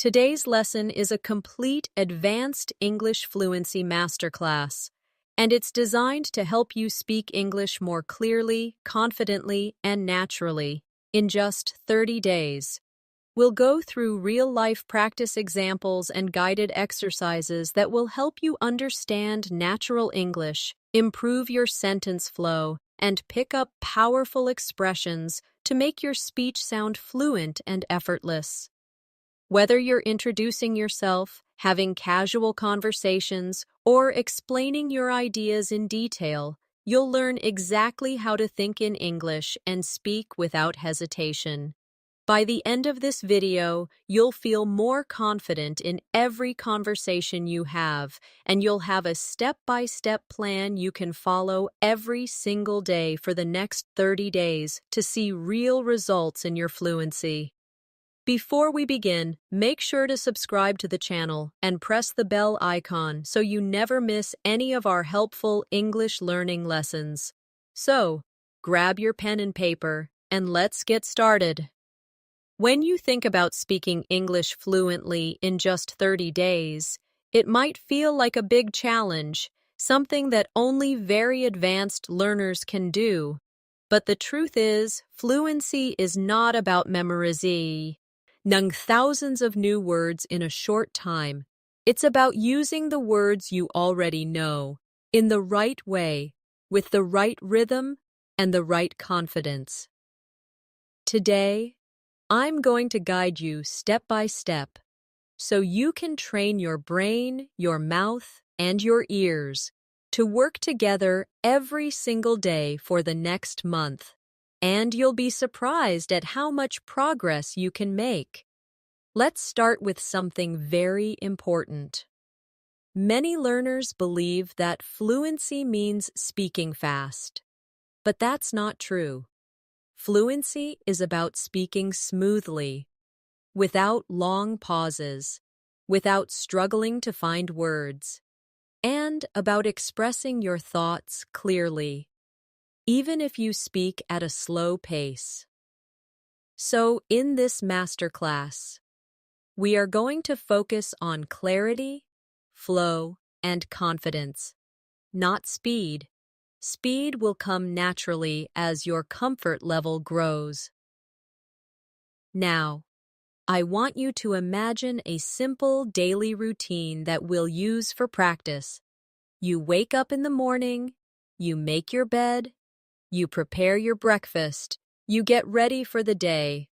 Today's lesson is a complete advanced English fluency masterclass, and it's designed to help you speak English more clearly, confidently, and naturally in just 30 days. We'll go through real-life practice examples and guided exercises that will help you understand natural English, improve your sentence flow, and pick up powerful expressions to make your speech sound fluent and effortless. Whether you're introducing yourself, having casual conversations, or explaining your ideas in detail, you'll learn exactly how to think in English and speak without hesitation. By the end of this video, you'll feel more confident in every conversation you have, and you'll have a step-by-step plan you can follow every single day for the next 30 days to see real results in your fluency. Before we begin, make sure to subscribe to the channel and press the bell icon so you never miss any of our helpful English learning lessons. So, grab your pen and paper, and let's get started. When you think about speaking English fluently in just 30 days, it might feel like a big challenge, something that only very advanced learners can do. But the truth is, fluency is not about memorizing thousands of new words in a short time. It's about using the words you already know in the right way, with the right rhythm and the right confidence. Today, I'm going to guide you step by step so you can train your brain, your mouth, and your ears to work together every single day for the next month. And you'll be surprised at how much progress you can make. Let's start with something very important. Many learners believe that fluency means speaking fast, but that's not true. Fluency is about speaking smoothly, without long pauses, without struggling to find words, and about expressing your thoughts clearly, even if you speak at a slow pace. So, in this masterclass, we are going to focus on clarity, flow, and confidence, not speed. Speed will come naturally as your comfort level grows. Now, I want you to imagine a simple daily routine that we'll use for practice. You wake up in the morning, you make your bed, you prepare your breakfast, you get ready for the day.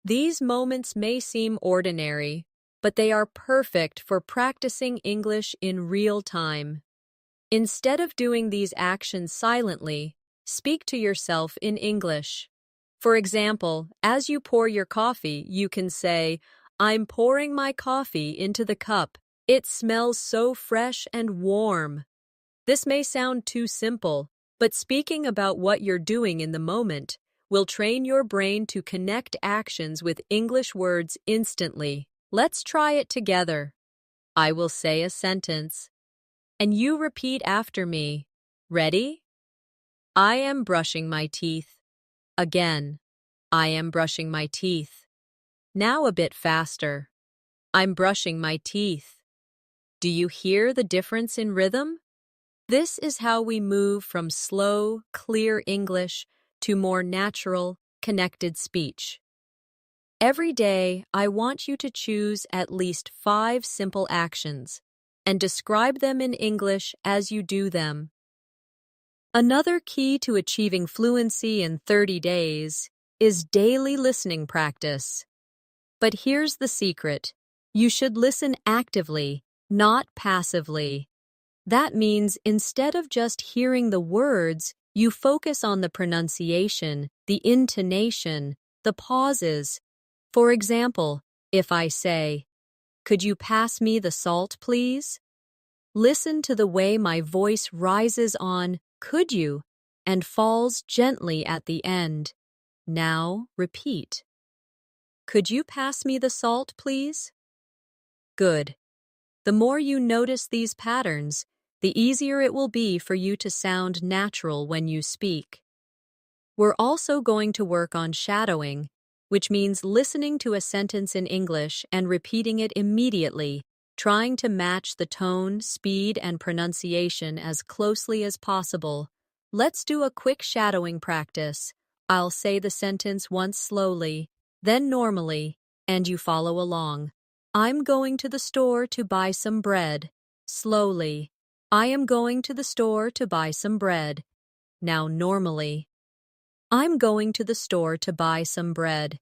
These moments may seem ordinary, but they are perfect for practicing English in real time. Instead of doing these actions silently, speak to yourself in English. For example, as you pour your coffee, you can say, "I'm pouring my coffee into the cup. It smells so fresh and warm." This may sound too simple, but speaking about what you're doing in the moment will train your brain to connect actions with English words instantly. Let's try it together. I will say a sentence, and you repeat after me. Ready? I am brushing my teeth. Again, I am brushing my teeth. Now a bit faster. I'm brushing my teeth. Do you hear the difference in rhythm? This is how we move from slow, clear English to more natural, connected speech. Every day, I want you to choose at least 5 simple actions and describe them in English as you do them. Another key to achieving fluency in 30 days is daily listening practice. But here's the secret. You should listen actively, not passively. That means instead of just hearing the words, you focus on the pronunciation, the intonation, the pauses. For example, if I say, "Could you pass me the salt, please?" Listen to the way my voice rises on "could you" and falls gently at the end. Now repeat. "Could you pass me the salt, please?" Good. The more you notice these patterns, the easier it will be for you to sound natural when you speak. We're also going to work on shadowing, which means listening to a sentence in English and repeating it immediately, trying to match the tone, speed, and pronunciation as closely as possible. Let's do a quick shadowing practice. I'll say the sentence once slowly, then normally, and you follow along. I'm going to the store to buy some bread. Slowly. I am going to the store to buy some bread. Now normally. I'm going to the store to buy some bread.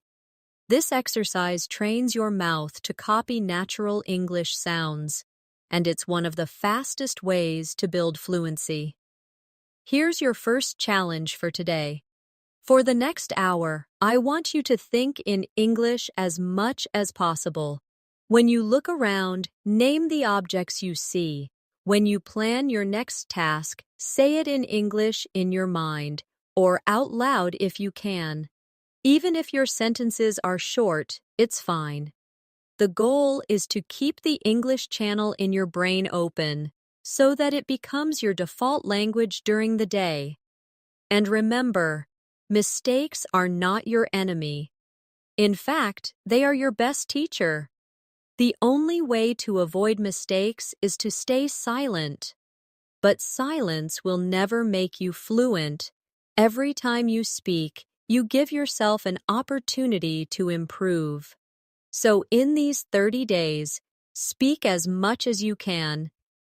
This exercise trains your mouth to copy natural English sounds, and it's one of the fastest ways to build fluency. Here's your first challenge for today. For the next hour, I want you to think in English as much as possible. When you look around, name the objects you see. When you plan your next task, say it in English in your mind, or out loud if you can. Even if your sentences are short, it's fine. The goal is to keep the English channel in your brain open so that it becomes your default language during the day. And remember, mistakes are not your enemy. In fact, they are your best teacher. The only way to avoid mistakes is to stay silent. But silence will never make you fluent. Every time you speak, you give yourself an opportunity to improve. So in these 30 days, speak as much as you can,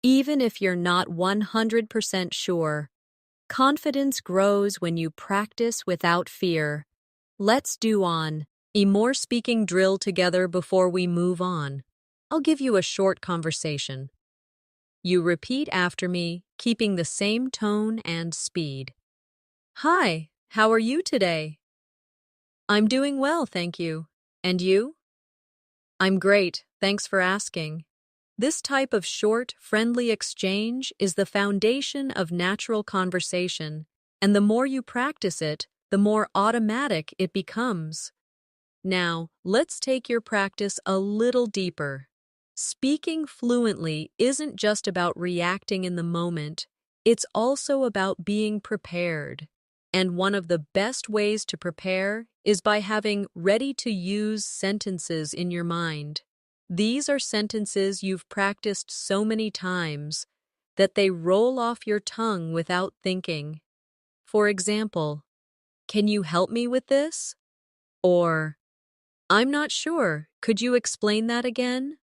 even if you're not 100% sure. Confidence grows when you practice without fear. Let's do a more speaking drill together before we move on. I'll give you a short conversation. You repeat after me, keeping the same tone and speed. Hi, how are you today? I'm doing well, thank you. And you? I'm great, thanks for asking. This type of short, friendly exchange is the foundation of natural conversation, and the more you practice it, the more automatic it becomes. Now, let's take your practice a little deeper. Speaking fluently isn't just about reacting in the moment, it's also about being prepared. And one of the best ways to prepare is by having ready-to-use sentences in your mind. These are sentences you've practiced so many times that they roll off your tongue without thinking. For example, can you help me with this? Or, I'm not sure, could you explain that again?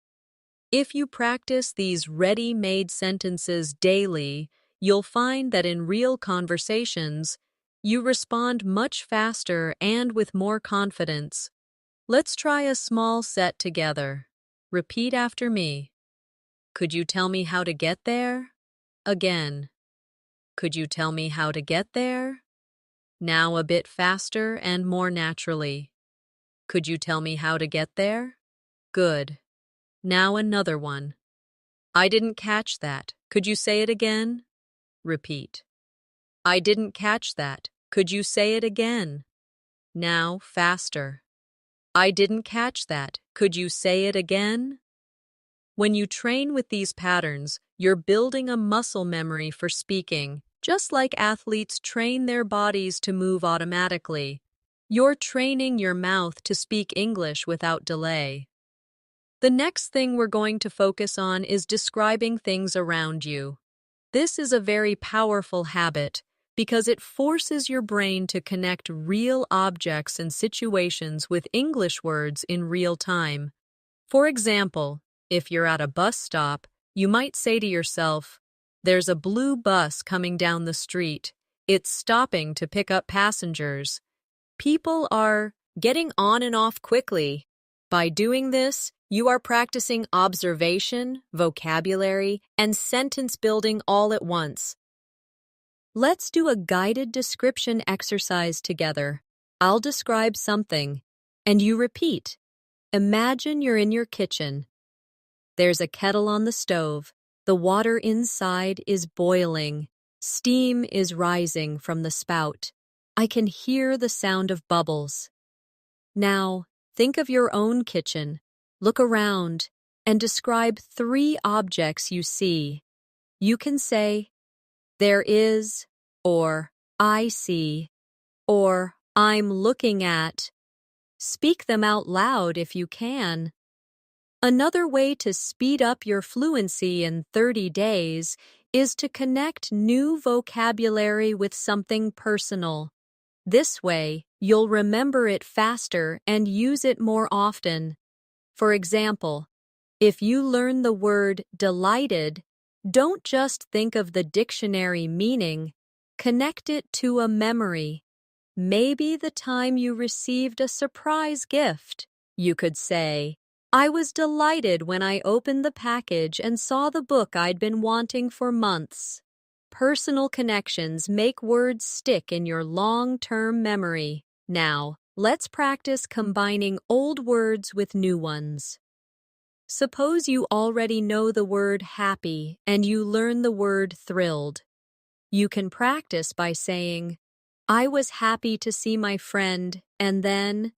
If you practice these ready-made sentences daily, you'll find that in real conversations, you respond much faster and with more confidence. Let's try a small set together. Repeat after me. Could you tell me how to get there? Again. Could you tell me how to get there? Now a bit faster and more naturally. Could you tell me how to get there? Good. Now another one. I didn't catch that. Could you say it again? Repeat. I didn't catch that. Could you say it again? Now faster. I didn't catch that. Could you say it again? When you train with these patterns, you're building a muscle memory for speaking, just like athletes train their bodies to move automatically. You're training your mouth to speak English without delay. The next thing we're going to focus on is describing things around you. This is a very powerful habit because it forces your brain to connect real objects and situations with English words in real time. For example, if you're at a bus stop, you might say to yourself, "There's a blue bus coming down the street. It's stopping to pick up passengers." People are getting on and off quickly. By doing this, you are practicing observation, vocabulary, and sentence building all at once. Let's do a guided description exercise together. I'll describe something, and you repeat. Imagine you're in your kitchen. There's a kettle on the stove. The water inside is boiling. Steam is rising from the spout. I can hear the sound of bubbles. Now, think of your own kitchen. Look around and describe 3 objects you see. You can say, there is, or I see, or I'm looking at. Speak them out loud if you can. Another way to speed up your fluency in 30 days is to connect new vocabulary with something personal. This way, you'll remember it faster and use it more often. For example, if you learn the word delighted, don't just think of the dictionary meaning, connect it to a memory. Maybe the time you received a surprise gift. You could say, I was delighted when I opened the package and saw the book I'd been wanting for months. Personal connections make words stick in your long-term memory. Now, let's practice combining old words with new ones. Suppose you already know the word happy and you learn the word thrilled. You can practice by saying, I was happy to see my friend, and then,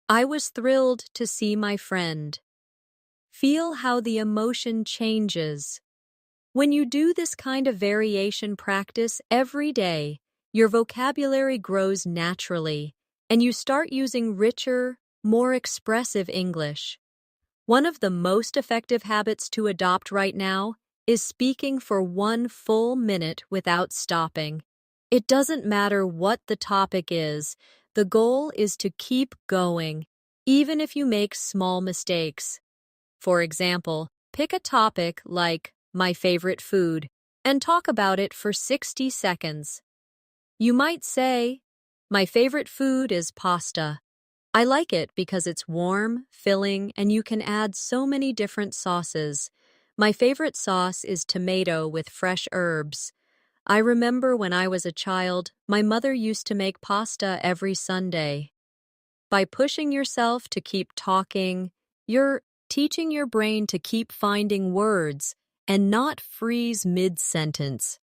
I was thrilled to see my friend. Feel how the emotion changes. When you do this kind of variation practice every day, your vocabulary grows naturally, and you start using richer, more expressive English. One of the most effective habits to adopt right now is speaking for 1 full minute without stopping. It doesn't matter what the topic is, the goal is to keep going, even if you make small mistakes. For example, pick a topic like my favorite food and talk about it for 60 seconds. You might say, my favorite food is pasta. I like it because it's warm, filling, and you can add so many different sauces. My favorite sauce is tomato with fresh herbs. I remember when I was a child, my mother used to make pasta every Sunday. By pushing yourself to keep talking, you're teaching your brain to keep finding words and not freeze mid-sentence.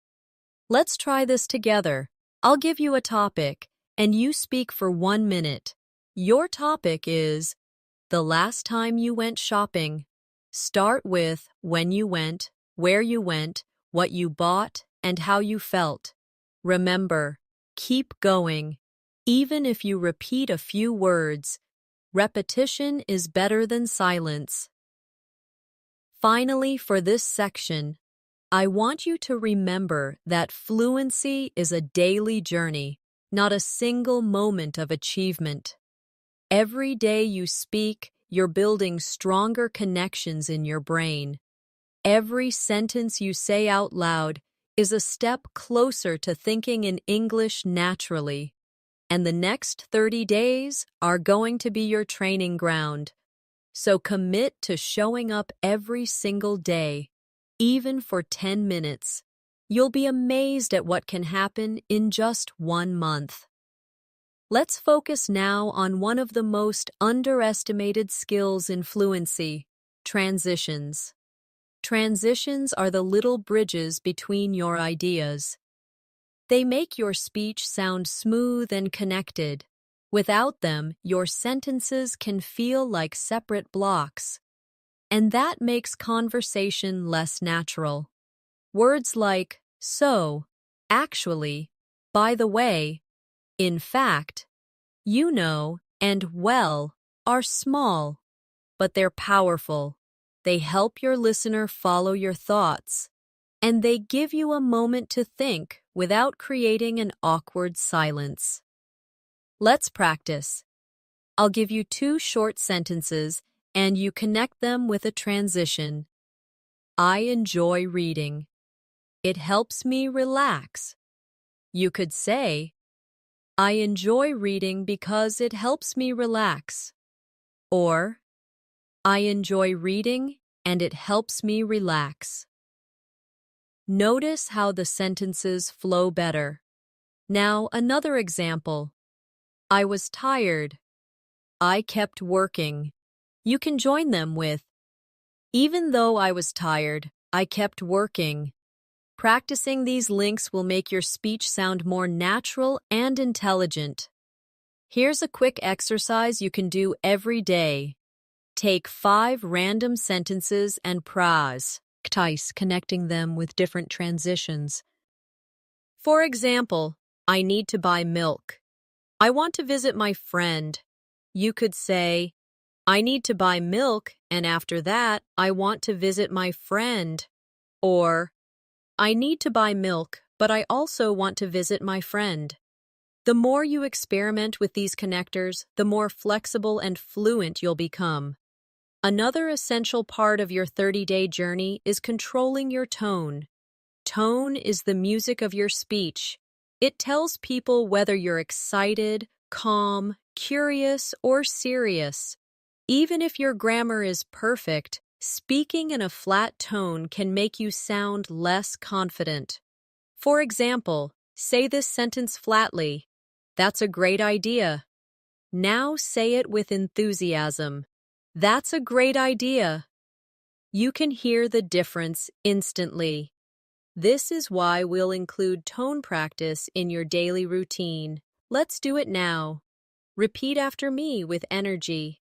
Let's try this together. I'll give you a topic, and you speak for 1 minute. Your topic is the last time you went shopping. Start with when you went, where you went, what you bought, and how you felt. Remember, keep going. Even if you repeat a few words, repetition is better than silence. Finally, for this section, I want you to remember that fluency is a daily journey, not a single moment of achievement. Every day you speak, you're building stronger connections in your brain. Every sentence you say out loud is a step closer to thinking in English naturally. And the next 30 days are going to be your training ground. So commit to showing up every single day, even for 10 minutes. You'll be amazed at what can happen in just 1 month. Let's focus now on one of the most underestimated skills in fluency, transitions. Transitions are the little bridges between your ideas. They make your speech sound smooth and connected. Without them, your sentences can feel like separate blocks. And that makes conversation less natural. Words like so, actually, by the way, in fact, you know, and well are small, but they're powerful. They help your listener follow your thoughts, and they give you a moment to think without creating an awkward silence. Let's practice. I'll give you 2 short sentences, and you connect them with a transition. I enjoy reading. It helps me relax. You could say, I enjoy reading because it helps me relax. Or, I enjoy reading and it helps me relax. Notice how the sentences flow better. Now, another example. I was tired. I kept working. You can join them with, even though I was tired, I kept working. Practicing these links will make your speech sound more natural and intelligent. Here's a quick exercise you can do every day. Take 5 random sentences and practice connecting them with different transitions. For example, I need to buy milk. I want to visit my friend. You could say, I need to buy milk, and after that, I want to visit my friend. Or, I need to buy milk, but I also want to visit my friend. The more you experiment with these connectors, the more flexible and fluent you'll become. Another essential part of your 30-day journey is controlling your tone. Tone is the music of your speech. It tells people whether you're excited, calm, curious, or serious. Even if your grammar is perfect, speaking in a flat tone can make you sound less confident. For example, say this sentence flatly. That's a great idea. Now say it with enthusiasm. That's a great idea. You can hear the difference instantly. This is why we'll include tone practice in your daily routine. Let's do it now. Repeat after me with energy.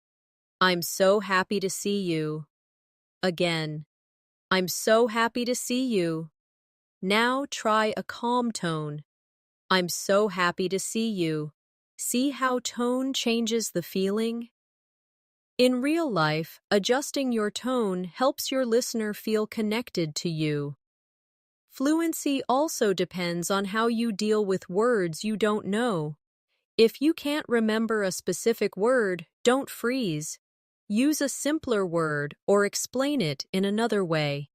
I'm so happy to see you. Again. I'm so happy to see you. Now try a calm tone. I'm so happy to see you. See how tone changes the feeling? In real life, adjusting your tone helps your listener feel connected to you. Fluency also depends on how you deal with words you don't know. If you can't remember a specific word, don't freeze. Use a simpler word or explain it in another way.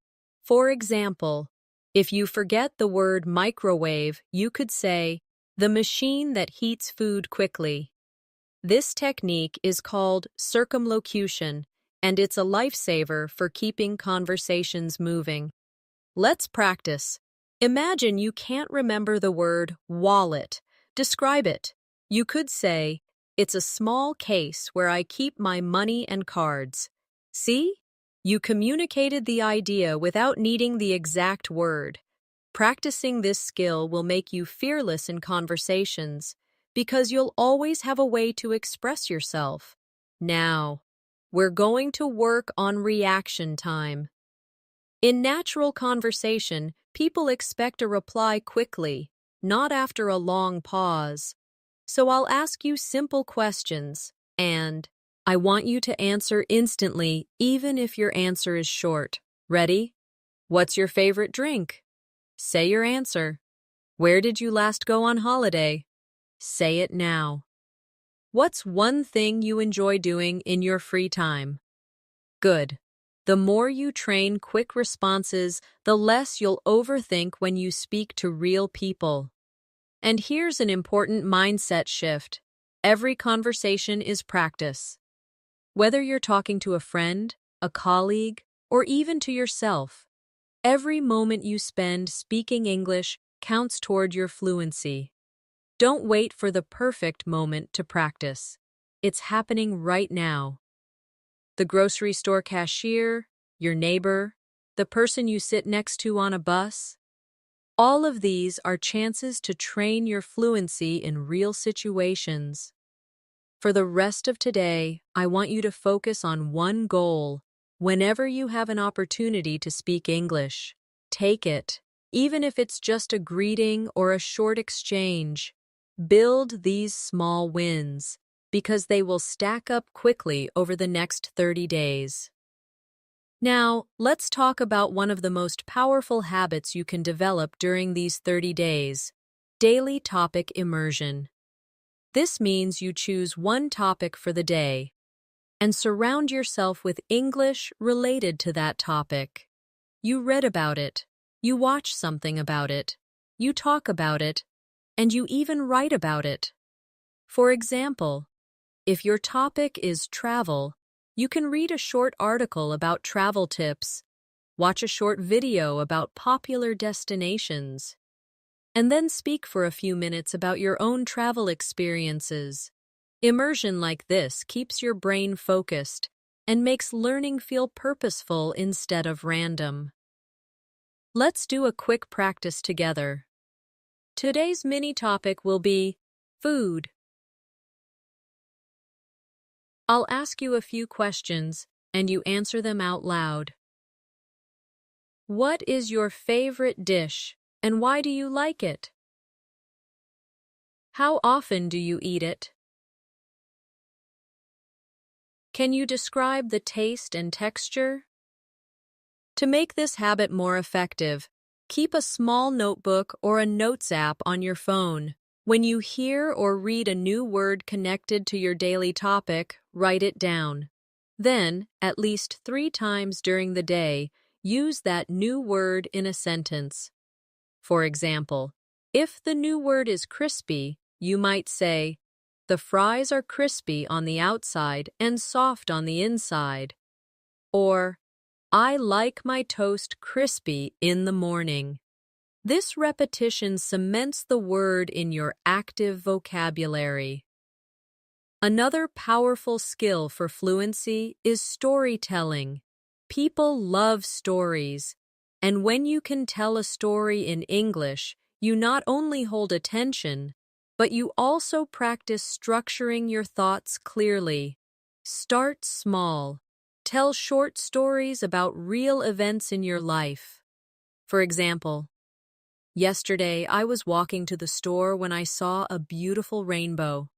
For example, if you forget the word microwave, you could say, the machine that heats food quickly. This technique is called circumlocution, and it's a lifesaver for keeping conversations moving. Let's practice. Imagine you can't remember the word wallet. Describe it. You could say, it's a small case where I keep my money and cards. See? You communicated the idea without needing the exact word. Practicing this skill will make you fearless in conversations because you'll always have a way to express yourself. Now, we're going to work on reaction time. In natural conversation, people expect a reply quickly, not after a long pause. So I'll ask you simple questions, and I want you to answer instantly, even if your answer is short. Ready? What's your favorite drink? Say your answer. Where did you last go on holiday? Say it now. What's one thing you enjoy doing in your free time? Good. The more you train quick responses, the less you'll overthink when you speak to real people. And here's an important mindset shift. Every conversation is practice. Whether you're talking to a friend, a colleague, or even to yourself, every moment you spend speaking English counts toward your fluency. Don't wait for the perfect moment to practice. It's happening right now. The grocery store cashier, your neighbor, the person you sit next to on a bus. All of these are chances to train your fluency in real situations. For the rest of today, I want you to focus on one goal. Whenever you have an opportunity to speak English, take it, even if it's just a greeting or a short exchange. Build these small wins, because they will stack up quickly over the next 30 days. Now, let's talk about one of the most powerful habits you can develop during these 30 days, daily topic immersion. This means you choose one topic for the day and surround yourself with English related to that topic. You read about it, you watch something about it, you talk about it, and you even write about it. For example, if your topic is travel, you can read a short article about travel tips, watch a short video about popular destinations, and then speak for a few minutes about your own travel experiences. Immersion like this keeps your brain focused and makes learning feel purposeful instead of random. Let's do a quick practice together. Today's mini topic will be food. I'll ask you a few questions, and you answer them out loud. What is your favorite dish, and why do you like it? How often do you eat it? Can you describe the taste and texture? To make this habit more effective, keep a small notebook or a notes app on your phone. When you hear or read a new word connected to your daily topic, write it down. Then, at least 3 times during the day, use that new word in a sentence. For example, if the new word is crispy, you might say, "The fries are crispy on the outside and soft on the inside." Or, "I like my toast crispy in the morning." This repetition cements the word in your active vocabulary. Another powerful skill for fluency is storytelling. People love stories, and when you can tell a story in English, you not only hold attention, but you also practice structuring your thoughts clearly. Start small. Tell short stories about real events in your life. For example, yesterday I was walking to the store when I saw a beautiful rainbow.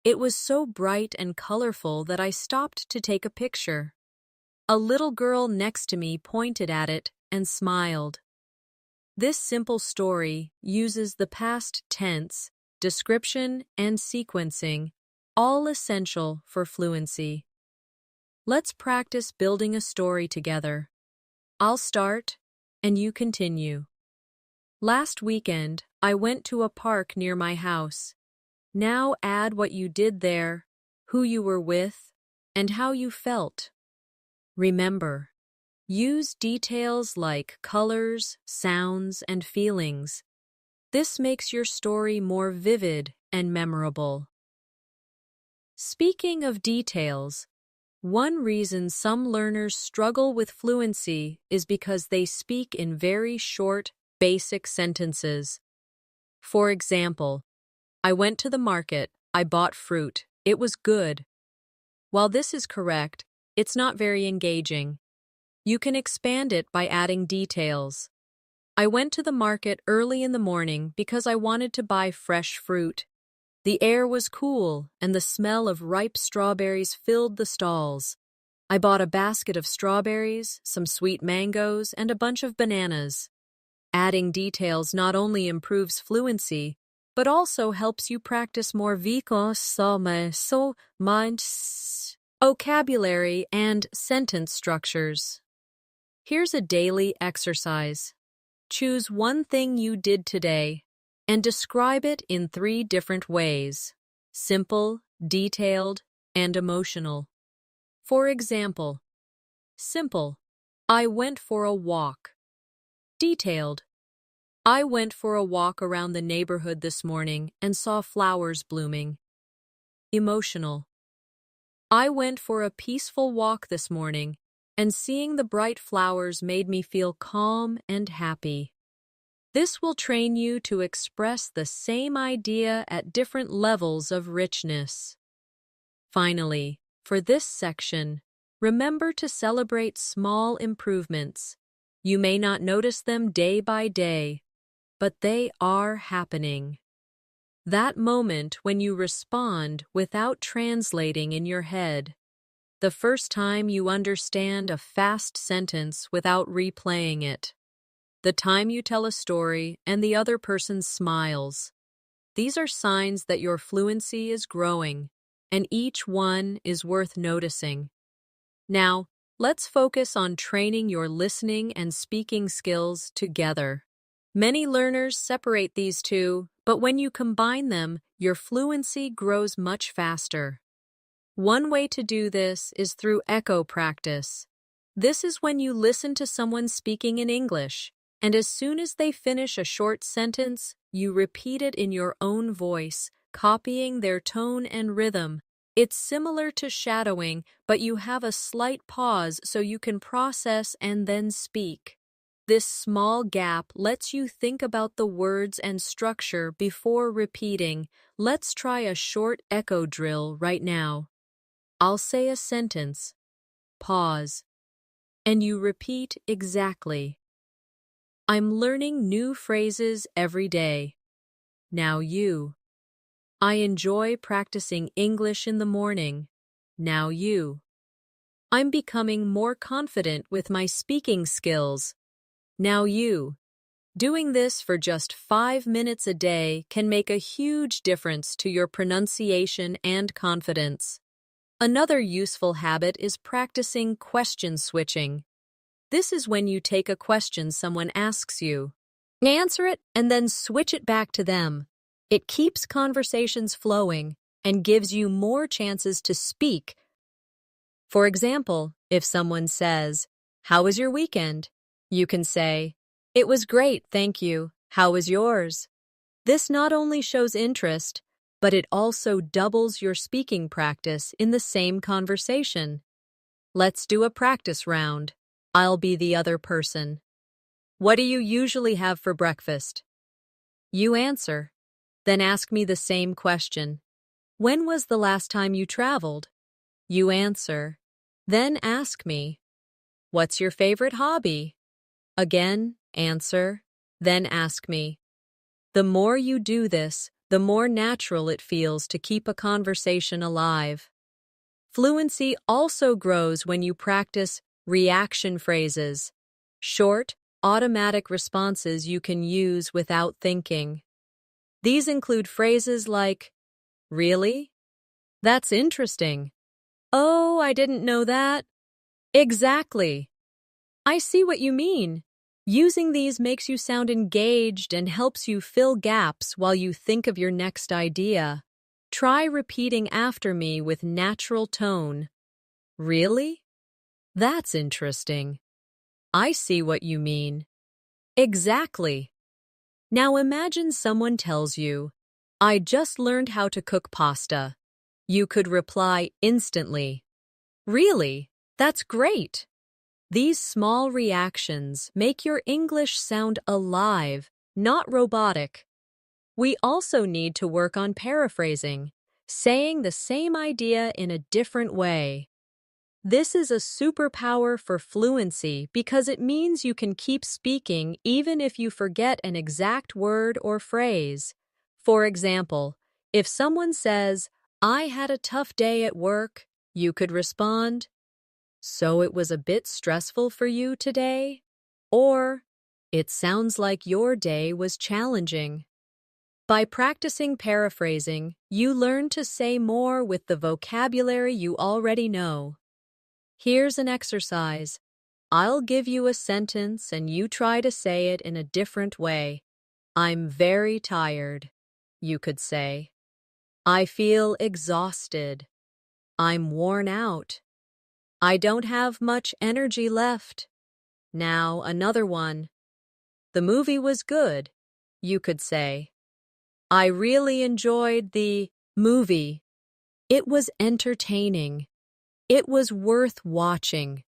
It was so bright and colorful that I stopped to take a picture. A little girl next to me pointed at it and smiled. This simple story uses the past tense, description, and sequencing, all essential for fluency. Let's practice building a story together. I'll start, and you continue. Last weekend, I went to a park near my house. Now add what you did there, who you were with, and how you felt. Remember, use details like colors, sounds, and feelings. This makes your story more vivid and memorable. Speaking of details, one reason some learners struggle with fluency is because they speak in very short, basic sentences. For example, "I went to the market, I bought fruit, it was good." While this is correct, it's not very engaging. You can expand it by adding details. "I went to the market early in the morning because I wanted to buy fresh fruit. The air was cool, and the smell of ripe strawberries filled the stalls. I bought a basket of strawberries, some sweet mangoes, and a bunch of bananas." Adding details not only improves fluency, but also helps you practice more vocabulary and sentence structures. Here's a daily exercise. Choose one thing you did today and describe it in 3 different ways: simple, detailed, and emotional. For example, simple, "I went for a walk." Detailed, "I went for a walk around the neighborhood this morning and saw flowers blooming." Emotional, "I went for a peaceful walk this morning, and seeing the bright flowers made me feel calm and happy." This will train you to express the same idea at different levels of richness. Finally, for this section, remember to celebrate small improvements. You may not notice them day by day, but they are happening. That moment when you respond without translating in your head. The first time you understand a fast sentence without replaying it. The time you tell a story and the other person smiles. These are signs that your fluency is growing, and each one is worth noticing. Now, let's focus on training your listening and speaking skills together. Many learners separate these two, but when you combine them, your fluency grows much faster. One way to do this is through echo practice. This is when you listen to someone speaking in English, and as soon as they finish a short sentence, you repeat it in your own voice, copying their tone and rhythm. It's similar to shadowing, but you have a slight pause so you can process and then speak. This small gap lets you think about the words and structure before repeating. Let's try a short echo drill right now. I'll say a sentence, pause, and you repeat exactly. "I'm learning new phrases every day." Now you. "I enjoy practicing English in the morning." Now you. I'm becoming more confident with my speaking skills. Now you. Doing this for just 5 minutes a day can make a huge difference to your pronunciation and confidence. Another useful habit is practicing question switching. This is when you take a question someone asks you, answer it, and then switch it back to them. It keeps conversations flowing and gives you more chances to speak. For example, if someone says, "How was your weekend?" you can say, "It was great, thank you. How was yours?" This not only shows interest, but it also doubles your speaking practice in the same conversation. Let's do a practice round. I'll be the other person. What do you usually have for breakfast? You answer. Then ask me the same question. When was the last time you traveled? You answer. Then ask me. What's your favorite hobby? Again, answer. Then ask me. The more you do this, the more natural it feels to keep a conversation alive. Fluency also grows when you practice reaction phrases, short, automatic responses you can use without thinking. These include phrases like, "Really? That's interesting. Oh, I didn't know that." Exactly. I see what you mean. Using these makes you sound engaged and helps you fill gaps while you think of your next idea. Try repeating after me with natural tone. Really? That's interesting. I see what you mean. Exactly. Now imagine someone tells you, "I just learned how to cook pasta." You could reply instantly, "Really? That's great." These small reactions make your English sound alive, not robotic. We also need to work on paraphrasing, saying the same idea in a different way. This is a superpower for fluency because it means you can keep speaking even if you forget an exact word or phrase. For example, if someone says, "I had a tough day at work," you could respond, "So it was a bit stressful for you today?" Or, "It sounds like your day was challenging." By practicing paraphrasing, you learn to say more with the vocabulary you already know. Here's an exercise. I'll give you a sentence and you try to say it in a different way. "I'm very tired." You could say, "I feel exhausted." "I'm worn out." "I don't have much energy left." Now, another one. "The movie was good." You could say, "I really enjoyed the movie. It was entertaining. It was worth watching."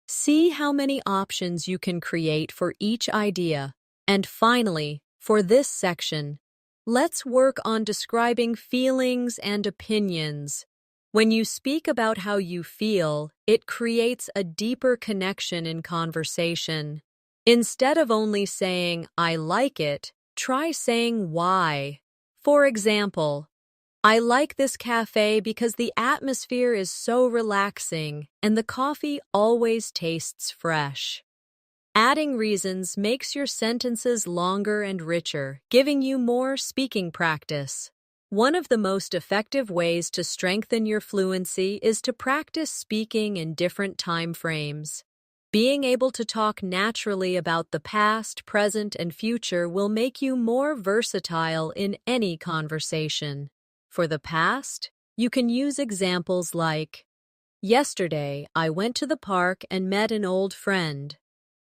See how many options you can create for each idea. And finally, for this section, let's work on describing feelings and opinions. When you speak about how you feel, it creates a deeper connection in conversation. Instead of only saying, "I like it," try saying why. For example, "I like this cafe because the atmosphere is so relaxing and the coffee always tastes fresh." Adding reasons makes your sentences longer and richer, giving you more speaking practice. One of the most effective ways to strengthen your fluency is to practice speaking in different time frames. Being able to talk naturally about the past, present, and future will make you more versatile in any conversation. For the past, you can use examples like, "Yesterday, I went to the park and met an old friend."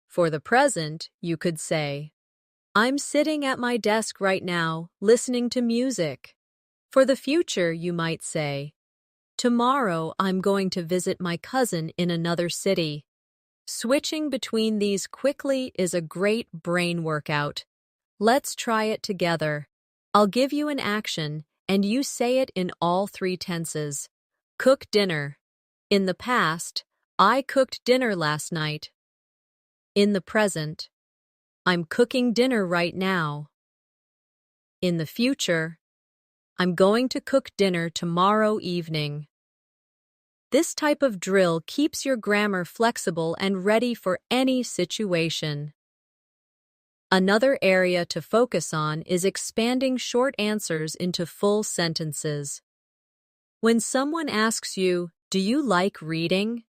For the present, you could say, "I'm sitting at my desk right now, listening to music." For the future, you might say, "Tomorrow, I'm going to visit my cousin in another city." Switching between these quickly is a great brain workout. Let's try it together. I'll give you an action, and you say it in all three tenses. Cook dinner. In the past, "I cooked dinner last night." In the present, "I'm cooking dinner right now." In the future, "I'm going to cook dinner tomorrow evening." This type of drill keeps your grammar flexible and ready for any situation. Another area to focus on is expanding short answers into full sentences. When someone asks you, "Do you like reading?"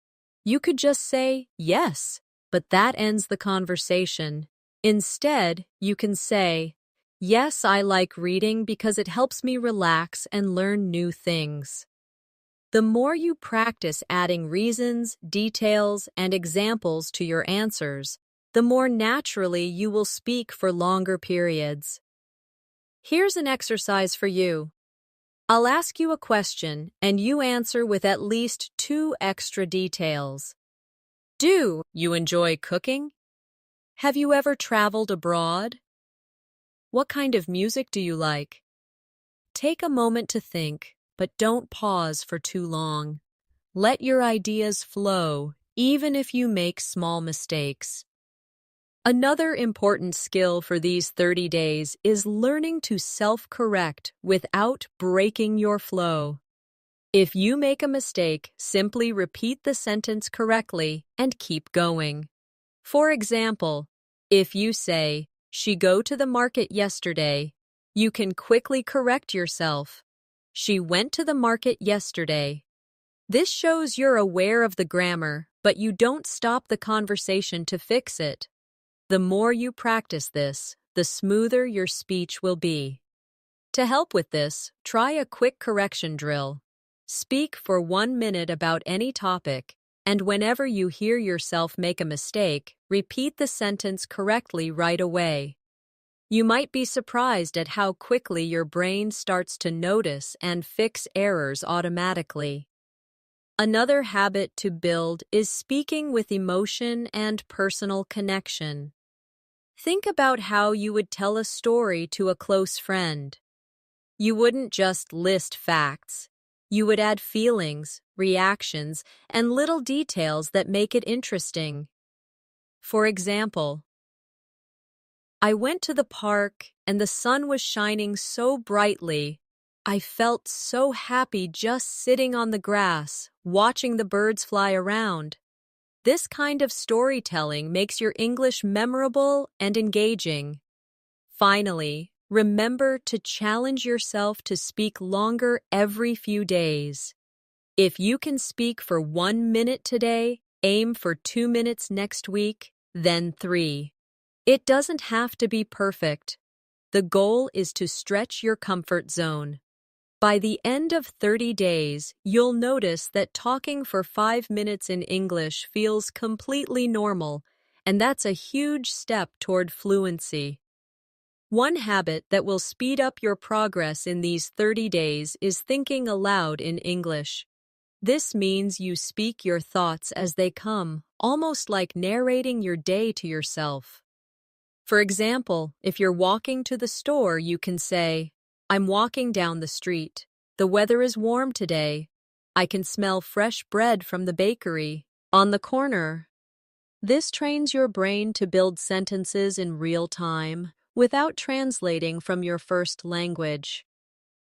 you could just say, "Yes," but that ends the conversation. Instead, you can say, "Yes, I like reading because it helps me relax and learn new things." The more you practice adding reasons, details, and examples to your answers, the more naturally you will speak for longer periods. Here's an exercise for you. I'll ask you a question, and you answer with at least 2 extra details. Do you enjoy cooking? Have you ever traveled abroad? What kind of music do you like? Take a moment to think, but don't pause for too long. Let your ideas flow, even if you make small mistakes. Another important skill for these 30 days is learning to self-correct without breaking your flow. If you make a mistake, simply repeat the sentence correctly and keep going. For example, if you say, "She go to the market yesterday," you can quickly correct yourself. "She went to the market yesterday." This shows you're aware of the grammar, but you don't stop the conversation to fix it. The more you practice this, the smoother your speech will be. To help with this, try a quick correction drill. Speak for 1 minute about any topic, and whenever you hear yourself make a mistake, repeat the sentence correctly right away. You might be surprised at how quickly your brain starts to notice and fix errors automatically. Another habit to build is speaking with emotion and personal connection. Think about how you would tell a story to a close friend. You wouldn't just list facts. You would add feelings, reactions, and little details that make it interesting. For example, "I went to the park and the sun was shining so brightly. I felt so happy just sitting on the grass, watching the birds fly around." This kind of storytelling makes your English memorable and engaging. Finally, remember to challenge yourself to speak longer every few days. If you can speak for 1 minute today, aim for 2 minutes next week, then 3. It doesn't have to be perfect. The goal is to stretch your comfort zone. By the end of 30 days, you'll notice that talking for 5 minutes in English feels completely normal, and that's a huge step toward fluency. One habit that will speed up your progress in these 30 days is thinking aloud in English. This means you speak your thoughts as they come, almost like narrating your day to yourself. For example, if you're walking to the store, you can say, "I'm walking down the street. The weather is warm today. I can smell fresh bread from the bakery on the corner." This trains your brain to build sentences in real time without translating from your first language.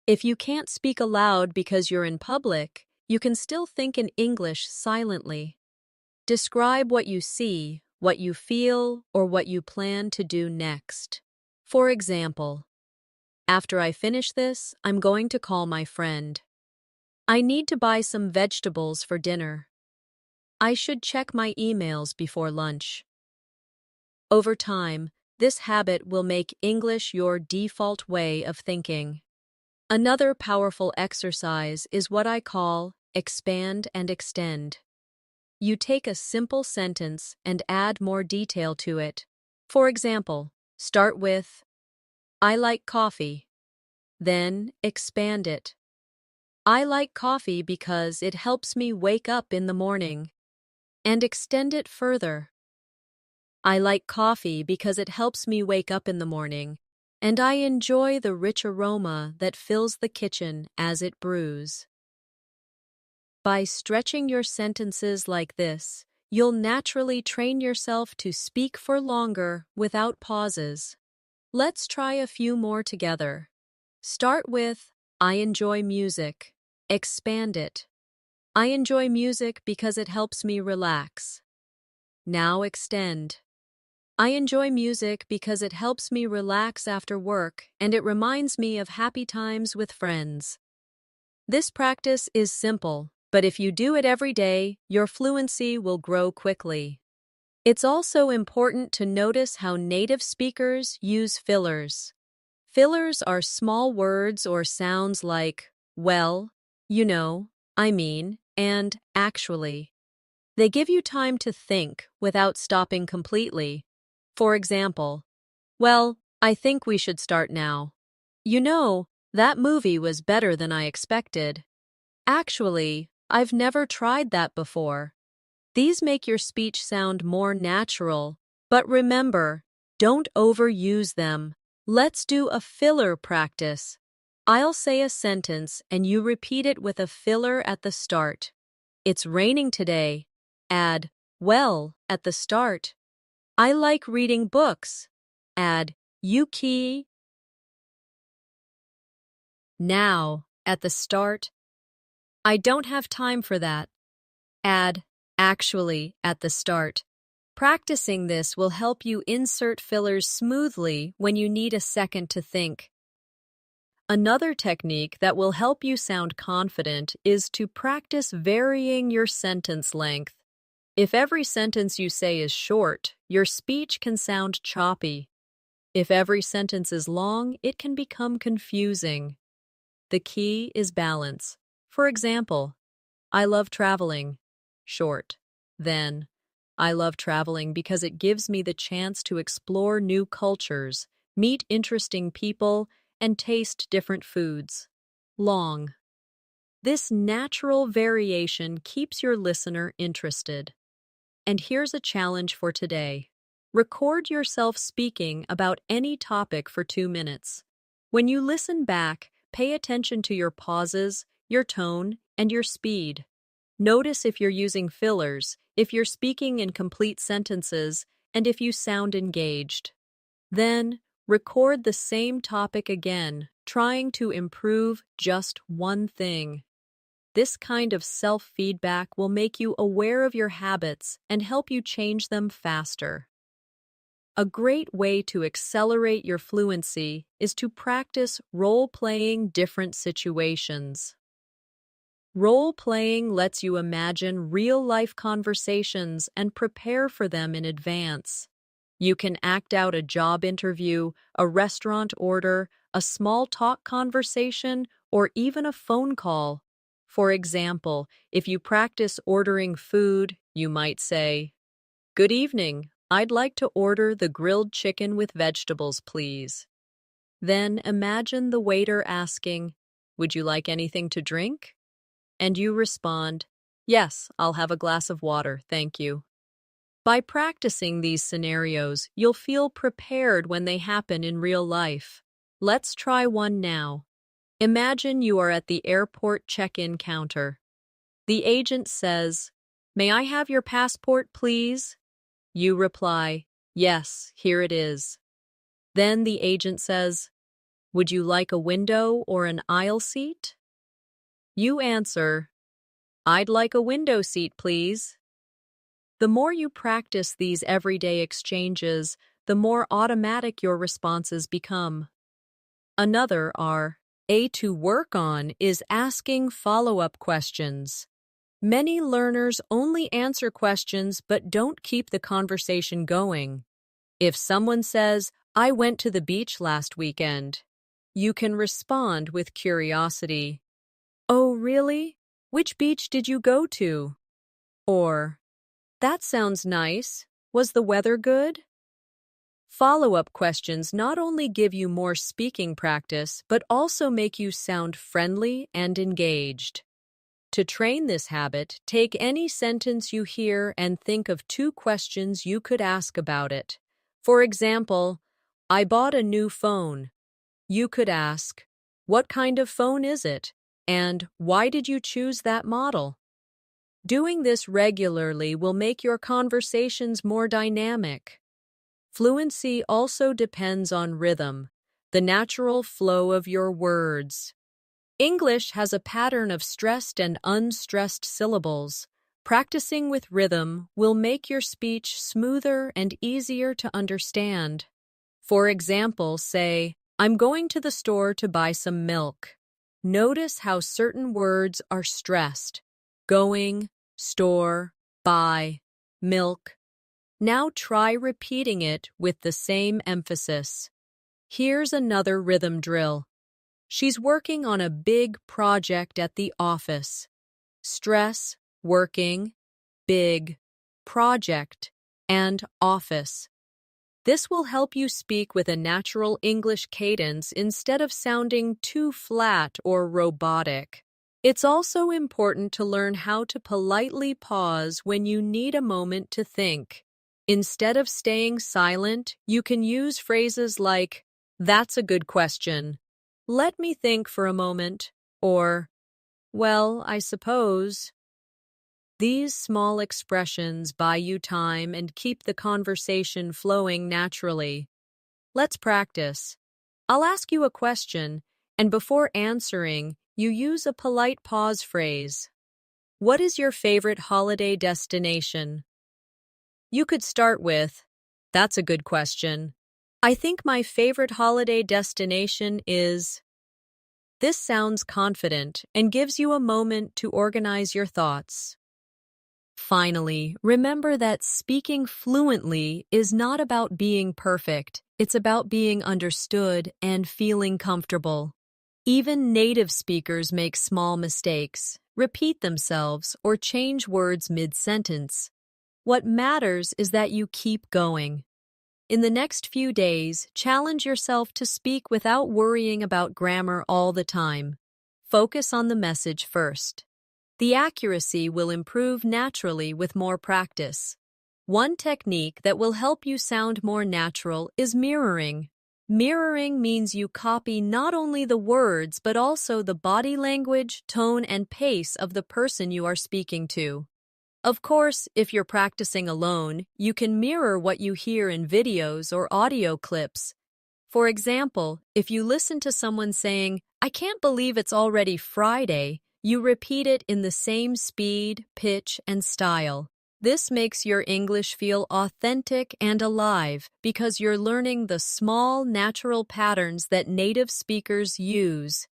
If you can't speak aloud because you're in public, you can still think in English silently. Describe what you see, what you feel, or what you plan to do next. For example, "After I finish this, I'm going to call my friend. I need to buy some vegetables for dinner. I should check my emails before lunch." Over time, this habit will make English your default way of thinking. Another powerful exercise is what I call expand and extend. You take a simple sentence and add more detail to it. For example, start with, "I like coffee." Then expand it. "I like coffee because it helps me wake up in the morning." And extend it further. "I like coffee because it helps me wake up in the morning, and I enjoy the rich aroma that fills the kitchen as it brews." By stretching your sentences like this, you'll naturally train yourself to speak for longer without pauses. Let's try a few more together. Start with, "I enjoy music." Expand it. I enjoy music because it helps me relax. Now extend. I enjoy music because it helps me relax after work and it reminds me of happy times with friends. This practice is simple, but if you do it every day, your fluency will grow quickly. It's also important to notice how native speakers use fillers. Fillers are small words or sounds like, well, you know, I mean, and actually. They give you time to think without stopping completely. For example, well, I think we should start now. You know, that movie was better than I expected. Actually, I've never tried that before. These make your speech sound more natural, but remember, don't overuse them. Let's do a filler practice. I'll say a sentence and you repeat it with a filler at the start. It's raining today. Add, well, at the start. I like reading books. Add, Yuki, now, at the start. I don't have time for that. Add, actually, at the start. Practicing this will help you insert fillers smoothly when you need a second to think. Another technique that will help you sound confident is to practice varying your sentence length. If every sentence you say is short, your speech can sound choppy. If every sentence is long, it can become confusing. The key is balance. For example, I love traveling. Short. Then, I love traveling because it gives me the chance to explore new cultures, meet interesting people, and taste different foods. Long. This natural variation keeps your listener interested. And here's a challenge for today. Record yourself speaking about any topic for 2 minutes. When you listen back, pay attention to your pauses, your tone, and your speed. Notice if you're using fillers, if you're speaking in complete sentences, and if you sound engaged. Then, record the same topic again, trying to improve just one thing. This kind of self-feedback will make you aware of your habits and help you change them faster. A great way to accelerate your fluency is to practice role-playing different situations. Role-playing lets you imagine real-life conversations and prepare for them in advance. You can act out a job interview, a restaurant order, a small talk conversation, or even a phone call. For example, if you practice ordering food, you might say, "Good evening. I'd like to order the grilled chicken with vegetables, please." Then imagine the waiter asking, "Would you like anything to drink?" And you respond, "Yes, I'll have a glass of water, thank you." By practicing these scenarios, you'll feel prepared when they happen in real life. Let's try one now. Imagine you are at the airport check-in counter. The agent says, "May I have your passport, please?" You reply, "Yes, here it is." Then the agent says, "Would you like a window or an aisle seat?" You answer, "I'd like a window seat, please." The more you practice these everyday exchanges, the more automatic your responses become. Another to work on is asking follow-up questions. Many learners only answer questions but don't keep the conversation going. If someone says, "I went to the beach last weekend," you can respond with curiosity. "Oh, really? Which beach did you go to?" Or, "That sounds nice. Was the weather good?" Follow-up questions not only give you more speaking practice, but also make you sound friendly and engaged. To train this habit, take any sentence you hear and think of 2 questions you could ask about it. For example, "I bought a new phone." You could ask, "What kind of phone is it?" And "Why did you choose that model?" Doing this regularly will make your conversations more dynamic. Fluency also depends on rhythm, the natural flow of your words. English has a pattern of stressed and unstressed syllables. Practicing with rhythm will make your speech smoother and easier to understand. For example, say, I'm going to the store to buy some milk. Notice how certain words are stressed. Going, store, buy, milk. Now try repeating it with the same emphasis. Here's another rhythm drill. She's working on a big project at the office. Stress, working, big, project, and office. This will help you speak with a natural English cadence instead of sounding too flat or robotic. It's also important to learn how to politely pause when you need a moment to think. Instead of staying silent, you can use phrases like, "That's a good question. Let me think for a moment," or, "Well, I suppose." These small expressions buy you time and keep the conversation flowing naturally. Let's practice. I'll ask you a question, and before answering, you use a polite pause phrase. What is your favorite holiday destination? You could start with, That's a good question. I think my favorite holiday destination is. This sounds confident and gives you a moment to organize your thoughts. Finally, remember that speaking fluently is not about being perfect. It's about being understood and feeling comfortable. Even native speakers make small mistakes, repeat themselves, or change words mid-sentence. What matters is that you keep going. In the next few days, challenge yourself to speak without worrying about grammar all the time. Focus on the message first. The accuracy will improve naturally with more practice. One technique that will help you sound more natural is mirroring. Mirroring means you copy not only the words but also the body language, tone, and pace of the person you are speaking to. Of course, if you're practicing alone, you can mirror what you hear in videos or audio clips. For example, if you listen to someone saying, "I can't believe it's already Friday," you repeat it in the same speed, pitch, and style. This makes your English feel authentic and alive because you're learning the small, natural patterns that native speakers use.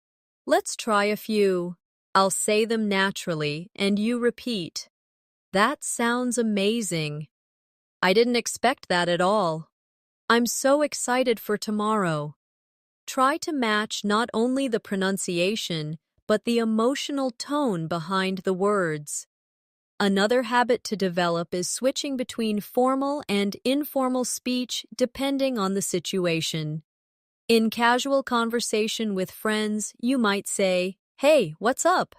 Let's try a few. I'll say them naturally, and you repeat. That sounds amazing. I didn't expect that at all. I'm so excited for tomorrow. Try to match not only the pronunciation, but the emotional tone behind the words. Another habit to develop is switching between formal and informal speech depending on the situation. In casual conversation with friends, you might say, "Hey, what's up?"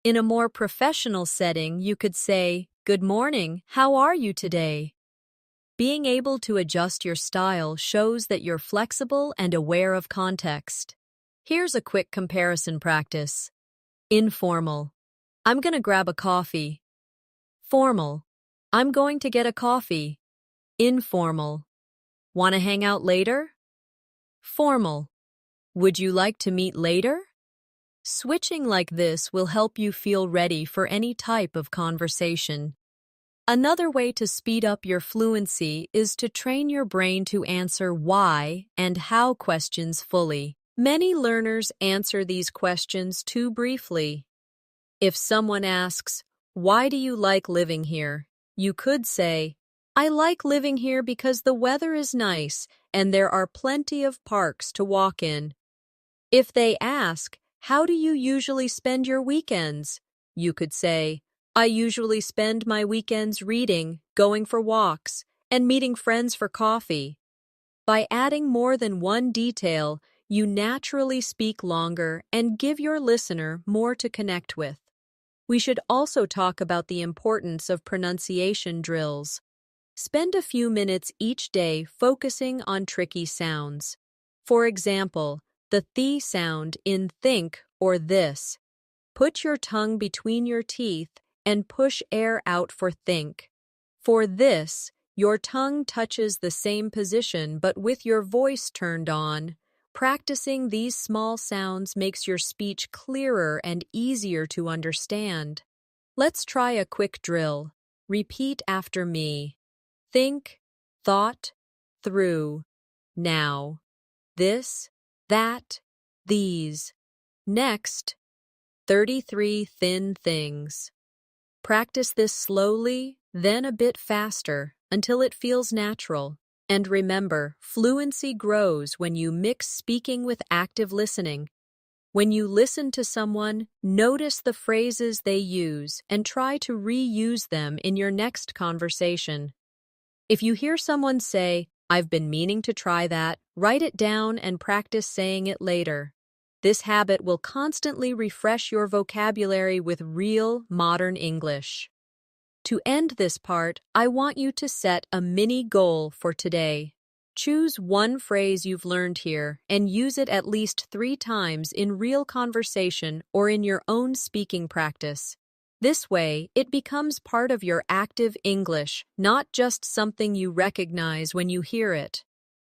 In a more professional setting, you could say, "Good morning, how are you today?" Being able to adjust your style shows that you're flexible and aware of context. Here's a quick comparison practice. Informal. I'm gonna grab a coffee. Formal. I'm going to get a coffee. Informal. Wanna hang out later? Formal. Would you like to meet later? Switching like this will help you feel ready for any type of conversation. Another way to speed up your fluency is to train your brain to answer why and how questions fully. Many learners answer these questions too briefly. If someone asks, "Why do you like living here?" you could say, "I like living here because the weather is nice and there are plenty of parks to walk in." If they ask, "How do you usually spend your weekends?" you could say, "I usually spend my weekends reading, going for walks, and meeting friends for coffee." By adding more than one detail, you naturally speak longer and give your listener more to connect with. We should also talk about the importance of pronunciation drills. Spend a few minutes each day focusing on tricky sounds. For example, the th sound in think or this. Put your tongue between your teeth and push air out for think. For this, your tongue touches the same position but with your voice turned on, Practicing these small sounds makes your speech clearer and easier to understand. Let's try a quick drill. Repeat after me. Think, thought, through, now. This, that, these. Next, 33 thin things. Practice this slowly, then a bit faster, until it feels natural. And remember, fluency grows when you mix speaking with active listening. When you listen to someone, notice the phrases they use and try to reuse them in your next conversation. If you hear someone say, "I've been meaning to try that," write it down and practice saying it later. This habit will constantly refresh your vocabulary with real, modern English. To end this part, I want you to set a mini goal for today. Choose one phrase you've learned here and use it at least 3 times in real conversation or in your own speaking practice. This way, it becomes part of your active English, not just something you recognize when you hear it.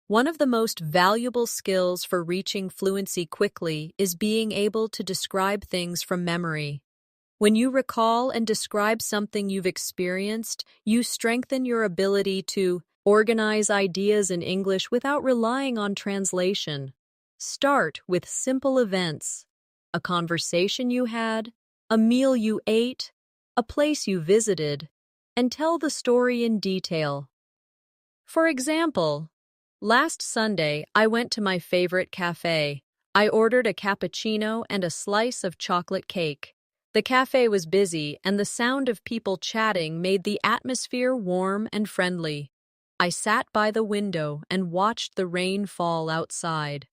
One of the most valuable skills for reaching fluency quickly is being able to describe things from memory. When you recall and describe something you've experienced, you strengthen your ability to organize ideas in English without relying on translation. Start with simple events: a conversation you had, a meal you ate, a place you visited, and tell the story in detail. For example, last Sunday I went to my favorite cafe. I ordered a cappuccino and a slice of chocolate cake. The cafe was busy, and the sound of people chatting made the atmosphere warm and friendly. I sat by the window and watched the rain fall outside.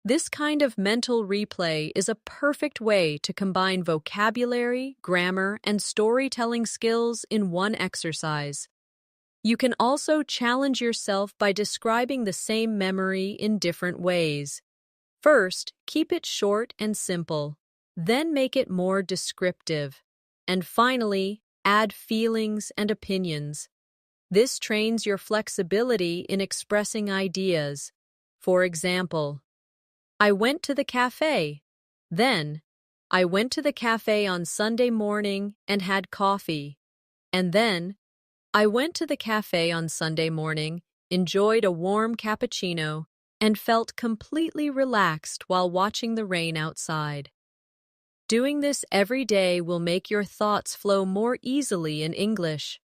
This kind of mental replay is a perfect way to combine vocabulary, grammar, and storytelling skills in one exercise. You can also challenge yourself by describing the same memory in different ways. First, keep it short and simple. Then make it more descriptive. And finally, add feelings and opinions. This trains your flexibility in expressing ideas. For example, I went to the cafe. Then, I went to the cafe on Sunday morning and had coffee. And then, I went to the cafe on Sunday morning, enjoyed a warm cappuccino, and felt completely relaxed while watching the rain outside. Doing this every day will make your thoughts flow more easily in English.